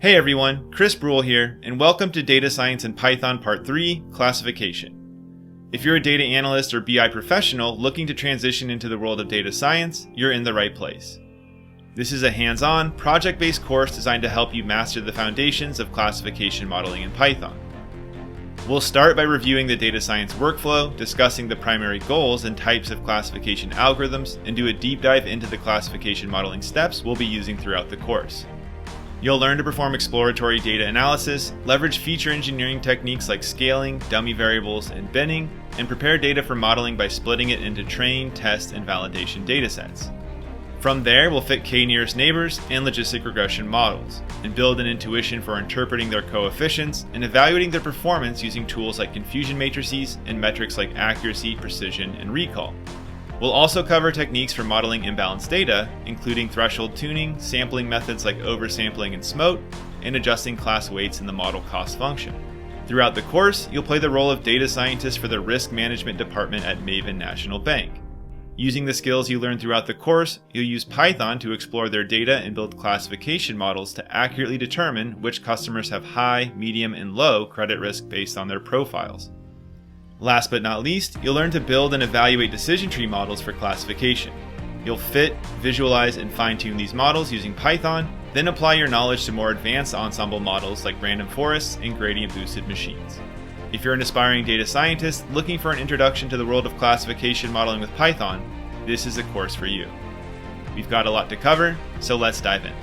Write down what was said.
Hey everyone, Chris Bruehl here, and welcome to Data Science in Python Part 3, Classification. If you're a data analyst or BI professional looking to transition into the world of data science, you're in the right place. This is a hands-on, project-based course designed to help you master the foundations of classification modeling in Python. We'll start by reviewing the data science workflow, discussing the primary goals and types of classification algorithms, and do a deep dive into the classification modeling steps we'll be using throughout the course. You'll learn to perform exploratory data analysis, leverage feature engineering techniques like scaling, dummy variables, and binning, and prepare data for modeling by splitting it into train, test, and validation datasets. From there, we'll fit k-nearest neighbors and logistic regression models, and build an intuition for interpreting their coefficients and evaluating their performance using tools like confusion matrices and metrics like accuracy, precision, and recall. We'll also cover techniques for modeling imbalanced data, including threshold tuning, sampling methods like oversampling and smote, and adjusting class weights in the model cost function. Throughout the course, you'll play the role of data scientist for the risk management department at Maven National Bank. Using the skills you learn throughout the course, you'll use Python to explore their data and build classification models to accurately determine which customers have high, medium, and low credit risk based on their profiles. Last but not least, you'll learn to build and evaluate decision tree models for classification. You'll fit, visualize, and fine-tune these models using Python, then apply your knowledge to more advanced ensemble models like random forests and gradient-boosted machines. If you're an aspiring data scientist looking for an introduction to the world of classification modeling with Python, this is a course for you. We've got a lot to cover, so let's dive in.